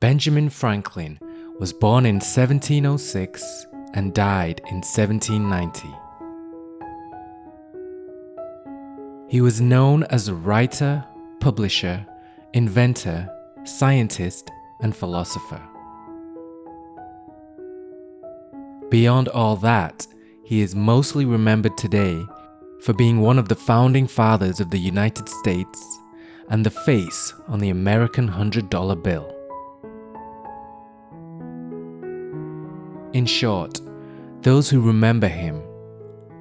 Benjamin Franklin was born in 1706 and died in 1790. He was known as a writer, publisher, inventor, scientist, and philosopher. Beyond all that, he is mostly remembered today for being one of the founding fathers of the United States and the face on the American $100 bill. In short, those who remember him,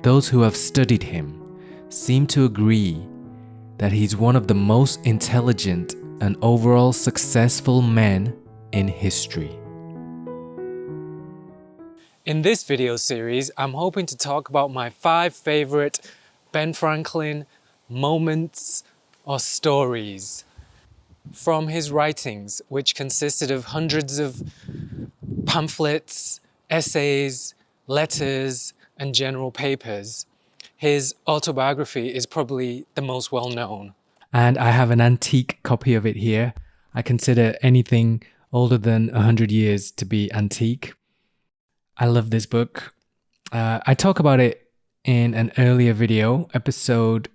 those who have studied him, seem to agree that he's one of the most intelligent and overall successful men in history. In this video series, I'm hoping to talk about my 5 favorite Ben Franklin moments or stories from his writings, which consisted of hundreds of pamphlets, essays, letters, and general papers. His autobiography is probably the most well-known. And I have an antique copy of it here. I consider anything older than 100 years to be antique. I love this book. I talk about it in an earlier video, episode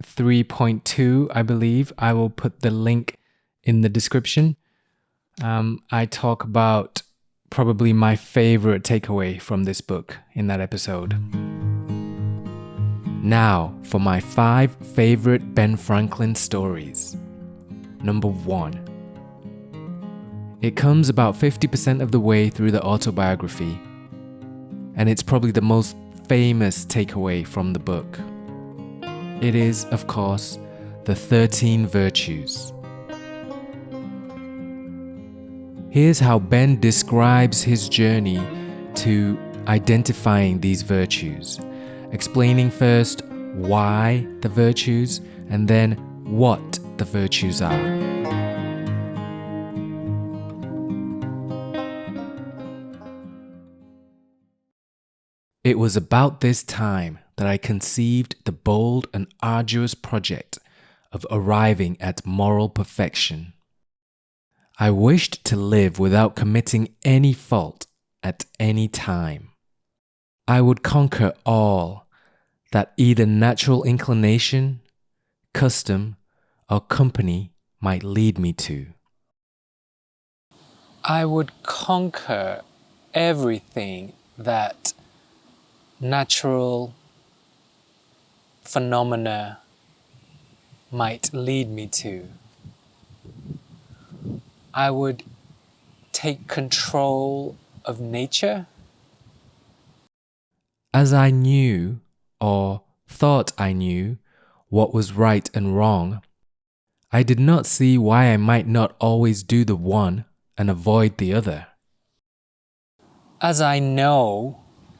3.2, I believe. I will put the link in the description. I talk about probably my favorite takeaway from this book in that episode. Now for my 5 favorite Ben Franklin stories. Number 1. It comes about 50% of the way through the autobiography, and it's probably the most famous takeaway from the book. It is, of course, the 13 Virtues. Here's how Ben describes his journey to identifying these virtues, explaining first why the virtues and then what the virtues are. It was about this time that I conceived the bold and arduous project of arriving at moral perfection. I wished to live without committing any fault at any time. I would conquer all that either natural inclination, custom, or company might lead me to. I would conquer everything that natural phenomena might lead me to. I would take control of nature. As I knew, or thought I knew, what was right and wrong, I did not see why I might not always do the one and avoid the other. As I know,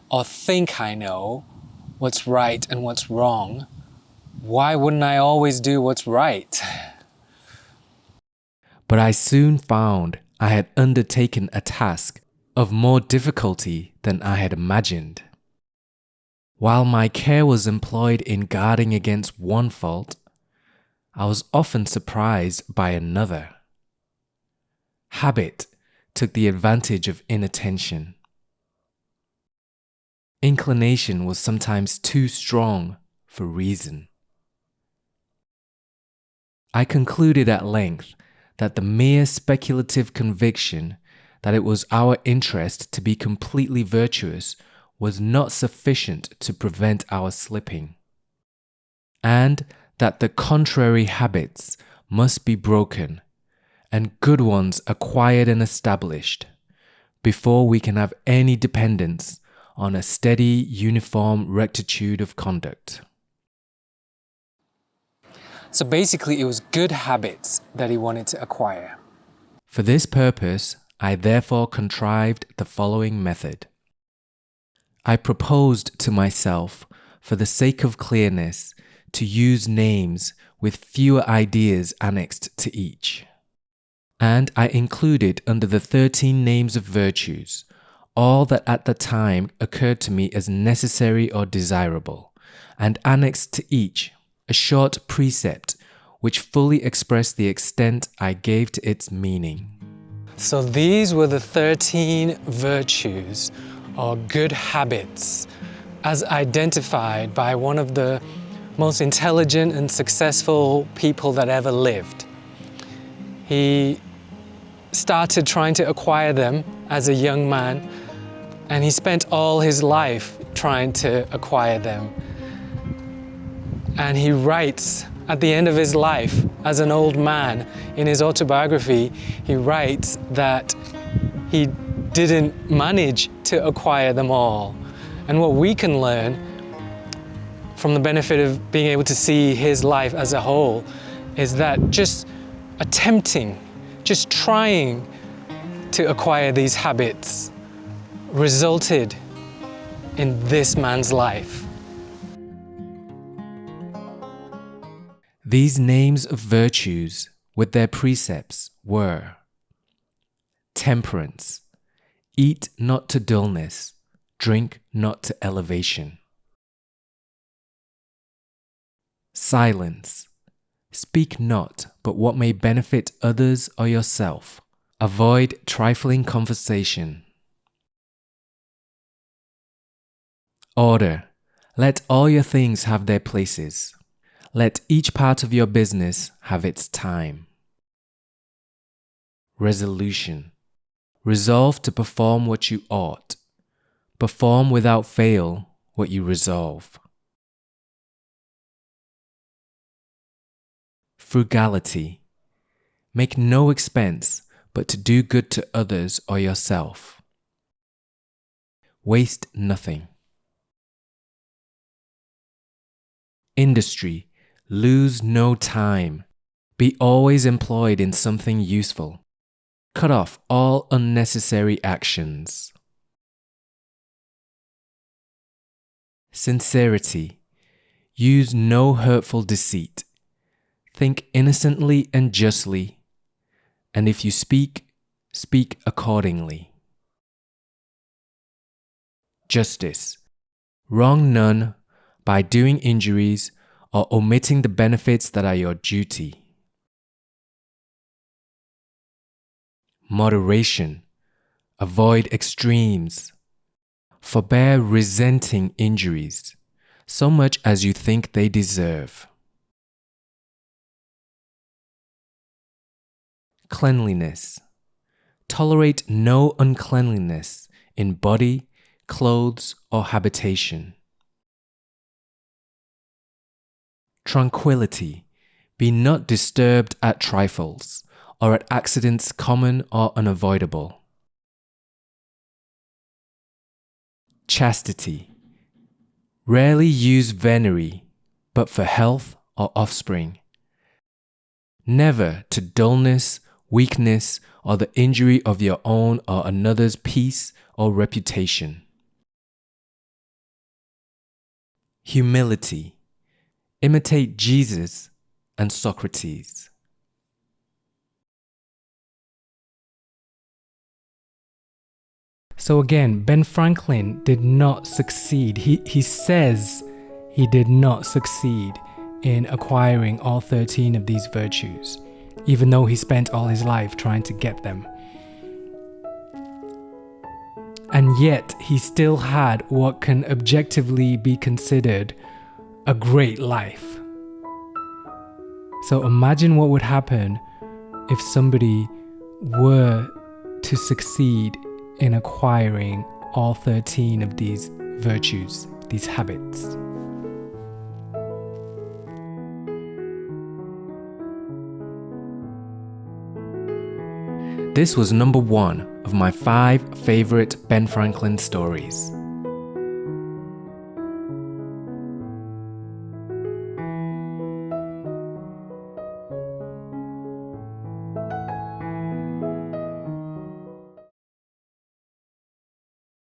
or think I know, what's right and what's wrong, why wouldn't I always do what's right? But I soon found I had undertaken a task of more difficulty than I had imagined. While my care was employed in guarding against one fault, I was often surprised by another. Habit took the advantage of inattention. Inclination was sometimes too strong for reason. I concluded at length that the mere speculative conviction that it was our interest to be completely virtuous was not sufficient to prevent our slipping, and that the contrary habits must be broken and good ones acquired and established before we can have any dependence on a steady, uniform rectitude of conduct. So basically, it was good habits that he wanted to acquire. For this purpose, I therefore contrived the following method. I proposed to myself, for the sake of clearness, to use names with fewer ideas annexed to each. And I included under the 13 names of virtues all that at the time occurred to me as necessary or desirable, and annexed to each a short precept which fully expressed the extent I gave to its meaning. So these were the 13 virtues or good habits as identified by one of the most intelligent and successful people that ever lived. He started trying to acquire them as a young man, and he spent all his life trying to acquire them. And he writes at the end of his life as an old man in his autobiography, he writes that he didn't manage to acquire them all. And what we can learn from the benefit of being able to see his life as a whole is that just attempting, just trying to acquire these habits resulted in this man's life. These names of virtues with their precepts were temperance, eat not to dullness, drink not to elevation. Silence, speak not but what may benefit others or yourself. Avoid trifling conversation. Order, let all your things have their places. Let each part of your business have its time. Resolution, resolve to perform what you ought. Perform without fail what you resolve. Frugality, make no expense but to do good to others or yourself. Waste nothing. Industry, lose no time. Be always employed in something useful. Cut off all unnecessary actions. Sincerity, use no hurtful deceit. Think innocently and justly, and if you speak, speak accordingly. Justice, wrong none by doing injuries or omitting the benefits that are your duty. Moderation, avoid extremes. Forbear resenting injuries, so much as you think they deserve. Cleanliness, tolerate no uncleanliness in body, clothes, or habitation. Tranquility, be not disturbed at trifles, or at accidents common or unavoidable. Chastity, rarely use venery, but for health or offspring. Never to dullness, weakness, or the injury of your own or another's peace or reputation. Humility, imitate Jesus and Socrates. So again, Ben Franklin did not succeed. He says he did not succeed in acquiring all 13 of these virtues, even though he spent all his life trying to get them. And yet, he still had what can objectively be considered a great life. So imagine what would happen if somebody were to succeed in acquiring all 13 of these virtues, these habits. This was number 1 of my 5 favorite Ben Franklin stories.